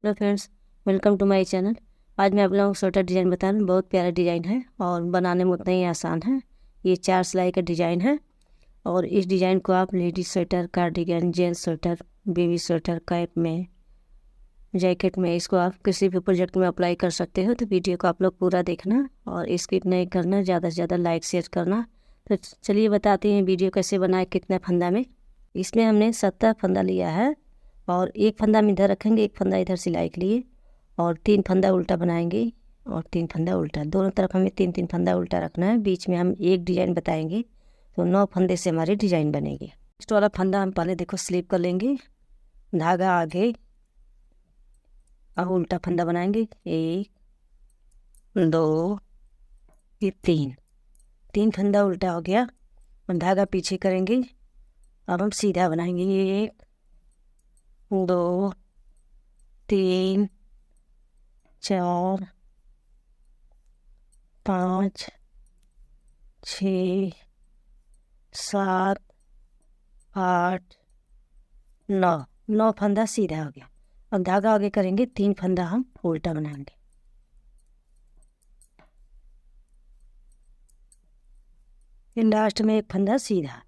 Hello friends, welcome to my channel. आज मैं आप लोगों को स्वेटर डिज़ाइन बता रहा हूँ। बहुत प्यारा डिज़ाइन है और बनाने में उतना ही आसान है। ये 4 सिलाई का डिज़ाइन है और इस डिज़ाइन को आप ladies sweater, cardigan, gents sweater, baby sweater, cap में, जैकेट में, इसको आप किसी भी प्रोजेक्ट में अप्लाई कर सकते हो। तो वीडियो को आप लोग पूरा देखना और स्किप नहीं करना, ज़्यादा से ज़्यादा लाइक शेयर करना। तो चलिए बताते हैं वीडियो कैसे बनाए, कितने फंदा में। इसमें हमने 70 फंदा लिया है और एक फंदा हम इधर रखेंगे, एक फंदा इधर सिलाई के लिए, और 3 फंदा उल्टा बनाएंगे और 3 फंदा उल्टा। दोनों तरफ हमें 3-3 फंदा उल्टा रखना है। बीच में हम एक डिजाइन बताएंगे, तो 9 फंदे से हमारी डिजाइन बनेगी। फर्स्ट वाला फंदा हम पहले देखो स्लिप कर लेंगे, धागा आगे, अब उल्टा फंदा बनाएंगे। 1 2 ये 3 फंदा उल्टा हो गया और धागा पीछे करेंगे। अब हम सीधा बनाएंगे। 1 2 3 4 5 6 7 8 9 फंदा सीधा हो गया। अब धागा आगे करेंगे, 3 फंदा हम उल्टा बनाएंगे। फिर लास्ट में एक फंदा सीधा।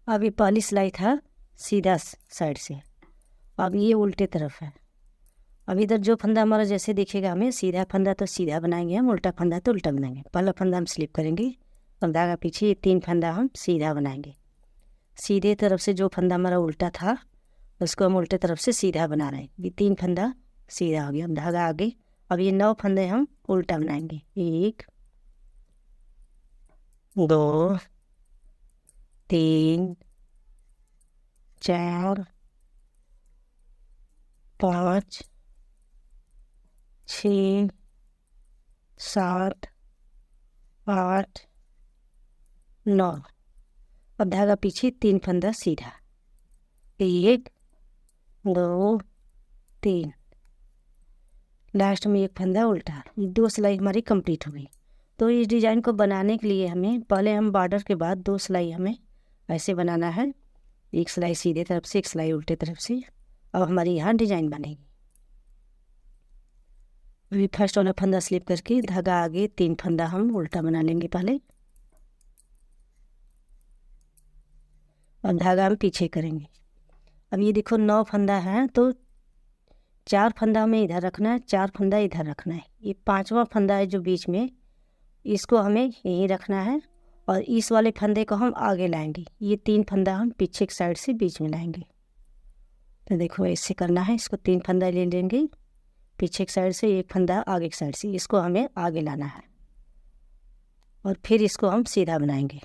अब ये पहली सिलाई था सीधा साइड से, अब ये उल्टे तरफ है। अब इधर जो फंदा हमारा जैसे दिखेगा, हमें सीधा फंदा तो सीधा बनाएंगे हम, उल्टा फंदा तो उल्टा बनाएंगे। पहला फंदा हम स्लिप करेंगे और धागा पीछे, ये 3 फंदा हम सीधा बनाएंगे। सीधे तरफ से जो फंदा हमारा उल्टा था उसको हम उल्टे तरफ से सीधा बना रहे हैं। ये 3 फंदा सीधा हो गया, अब धागा आगे। अब ये 9 फंदे हम उल्टा बनाएंगे। 1 2 3 4 5 6 7 8 9। अब धागा पीछे, 3 फंदा सीधा। 1 2 3, लास्ट में एक फंदा उल्टा। ये 2 सिलाई हमारी कंप्लीट हो गई। तो इस डिज़ाइन को बनाने के लिए हमें पहले हम बॉर्डर के बाद 2 सिलाई हमें ऐसे बनाना है। एक सिलाई सीधे तरफ से, एक सिलाई उल्टे तरफ से। अब हमारी यहाँ डिज़ाइन बनेगी। अभी फर्स्ट वाला फंदा स्लिप करके धागा आगे, 3 फंदा हम उल्टा बना लेंगे पहले। अब धागा हम पीछे करेंगे। अब ये देखो 9 फंदा है, तो 4 फंदा हमें इधर रखना है, 4 फंदा इधर रखना है। ये 5वां फंदा है जो बीच में, इसको हमें यहीं रखना है और इस वाले फंदे को हम आगे लाएंगे। ये 3 फंदा हम पीछे की साइड से बीच में लाएंगे। तो देखो ऐसे करना है। इसको 3 फंदा ले लेंगे पीछे की साइड से, एक फंदा आगे की साइड से, इसको हमें आगे लाना है और फिर इसको हम सीधा बनाएंगे।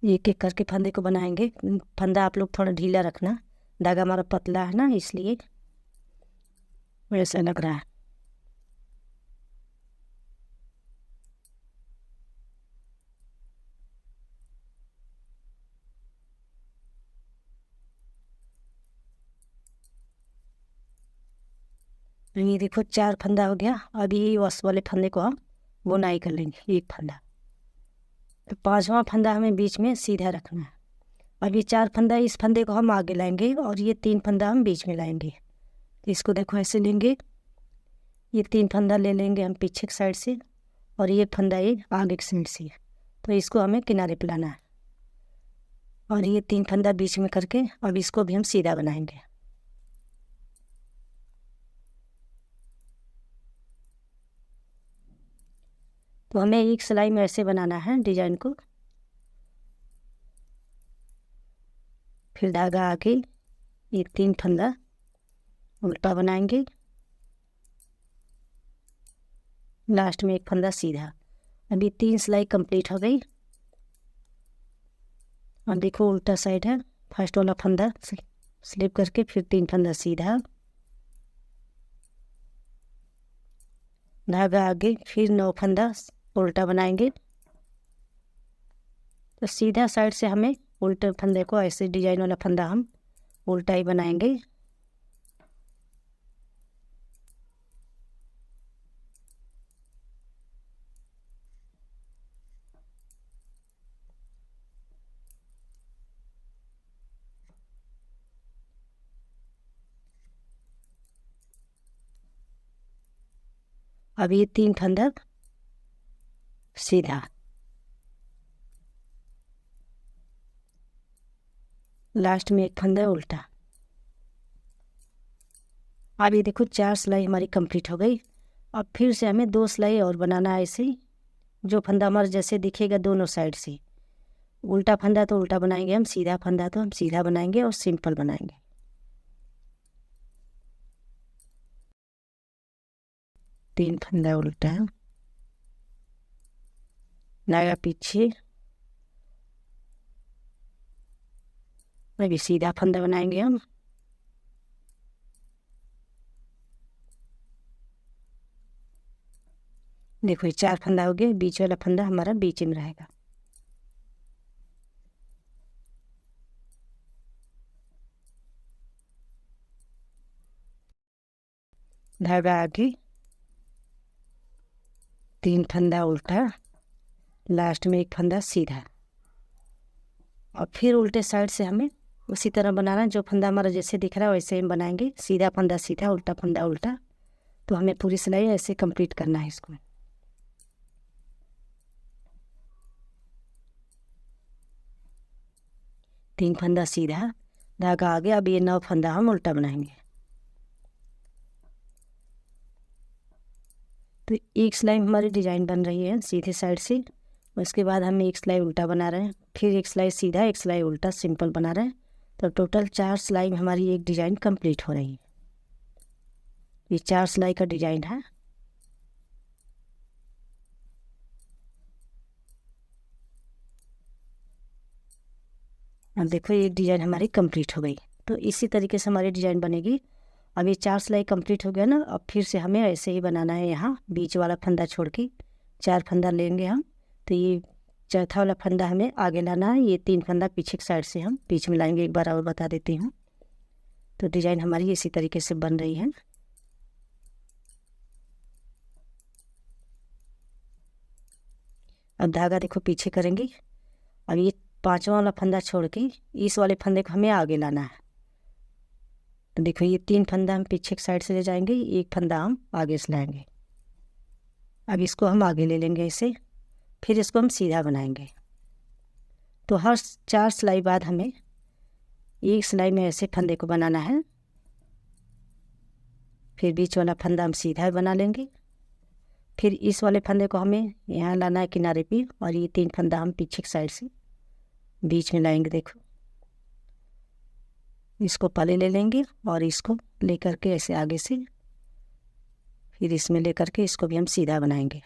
एक एक करके फंदे को बनाएंगे। फंदा आप लोग थोड़ा ढीला रखना, धागा हमारा पतला है ना, इसलिए वैसा लग रहा है। ये देखो 4 फंदा हो गया। अभी उस वाले फंदे को हम बुनाई कर लेंगे, एक फंदा। तो 5वां फंदा हमें बीच में सीधा रखना है। अब ये 4 फंदा, इस फंदे को हम आगे लाएंगे और ये 3 फंदा हम बीच में लाएंगे। तो इसको देखो ऐसे लेंगे, ये 3 फंदा ले लेंगे हम पीछे की साइड से और ये फंदा ये आगे की साइड से। तो इसको हमें किनारे पे लाना है और ये 3 फंदा बीच में करके अब इसको भी हम सीधा बनाएंगे। तो हमें एक सिलाई में ऐसे बनाना है डिजाइन को। फिर धागा आके ये 3 फंदा उल्टा बनाएंगे, लास्ट में एक फंदा सीधा। अभी 3 सिलाई कंप्लीट हो गई। अब देखो उल्टा साइड है। फर्स्ट वाला फंदा स्लिप करके फिर 3 फंदा सीधा, धागा आगे, फिर 9 फंदा उल्टा बनाएंगे। तो सीधा साइड से हमें उल्टे फंदे को, ऐसे डिजाइन वाला फंदा हम उल्टा ही बनाएंगे। अब ये 3 फंदा सीधा, लास्ट में 1 फंदा उल्टा। अब ये देखो 4 सिलाई हमारी कंप्लीट हो गई। अब फिर से हमें 2 सिलाई और बनाना है ऐसे ही, जो फंदा हमारा जैसे दिखेगा दोनों साइड से। उल्टा फंदा तो उल्टा बनाएंगे हम, सीधा फंदा तो हम सीधा बनाएंगे और सिंपल बनाएंगे। तीन फंदा उल्टा, नागा पीछे, अभी सीधा फंदा बनाएंगे हम। देखो ये 4 फंदा हो गया, बीच वाला फंदा हमारा बीच में रहेगा। धागा आगे, 3 फंदा उल्टा, लास्ट में 1 फंदा सीधा। और फिर उल्टे साइड से हमें उसी तरह बनाना है, जो फंदा हमारा जैसे दिख रहा है वैसे हम बनाएंगे। सीधा फंदा सीधा, उल्टा फंदा उल्टा। तो हमें पूरी सिलाई ऐसे कंप्लीट करना है इसको। तीन फंदा सीधा, धागा आगे। अब ये 9 फंदा हम उल्टा बनाएंगे। तो एक सिलाई हमारी डिजाइन बन रही है सीधे साइड से। उसके बाद हम एक सिलाई उल्टा बना रहे हैं, फिर एक सिलाई सीधा, एक सिलाई उल्टा सिंपल बना रहे हैं। तो टोटल 4 सिलाई में हमारी एक डिजाइन कंप्लीट हो रही है। ये 4 सिलाई का डिजाइन है। अब देखो ये डिजाइन हमारी कंप्लीट हो गई। तो इसी तरीके से हमारी डिजाइन बनेगी। अब ये 4 सिलाई कंप्लीट हो गया ना। अब फिर से हमें ऐसे ही बनाना है। यहाँ बीच वाला फंदा छोड़ के 4 फंदा लेंगे हम। तो ये चौथा वाला फंदा हमें आगे लाना है। ये 3 फंदा पीछे की साइड से हम बीच में लाएंगे। एक बार और बता देती हूँ। तो डिजाइन हमारी इसी तरीके से बन रही है। अब धागा देखो पीछे करेंगे। अब ये 5वां वाला फंदा छोड़ के इस वाले फंदे को हमें आगे लाना है। तो देखो ये 3 फंदा हम पीछे की साइड से ले जाएंगे, 1 फंदा हम आगे से लाएंगे। अब इसको हम आगे ले लेंगे ऐसे, फिर इसको हम सीधा बनाएंगे। तो हर 4 सिलाई बाद हमें एक सिलाई में ऐसे फंदे को बनाना है। फिर बीच वाला फंदा हम सीधा बना लेंगे। फिर इस वाले फंदे को हमें यहाँ लाना है किनारे पे, और ये 3 फंदा हम पीछे की साइड से बीच में लाएंगे। देखो इसको पहले ले लेंगे और इसको लेकर के ऐसे आगे से, फिर इसमें लेकर के इसको भी हम सीधा बनाएंगे।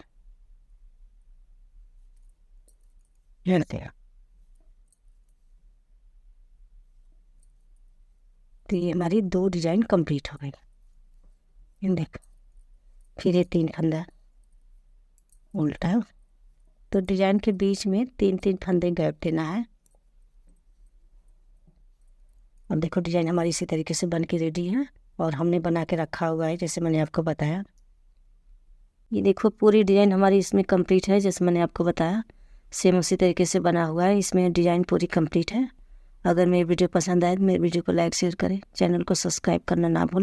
तो ये हमारी 2 डिजाइन कंप्लीट हो गई। देख फिर ये 3 फंदा उल्टा। तो डिजाइन के बीच में 3-3 फंदे गैप देना है। अब देखो डिजाइन हमारी इसी तरीके से बन के रेडी है, और हमने बना के रखा हुआ है जैसे मैंने आपको बताया। ये देखो पूरी डिजाइन हमारी इसमें कंप्लीट है, जैसे मैंने आपको बताया सेम उसी तरीके से बना हुआ है। इसमें डिजाइन पूरी कंप्लीट है। अगर मेरी वीडियो पसंद आए तो मेरी वीडियो को लाइक शेयर करें, चैनल को सब्सक्राइब करना ना भूलें।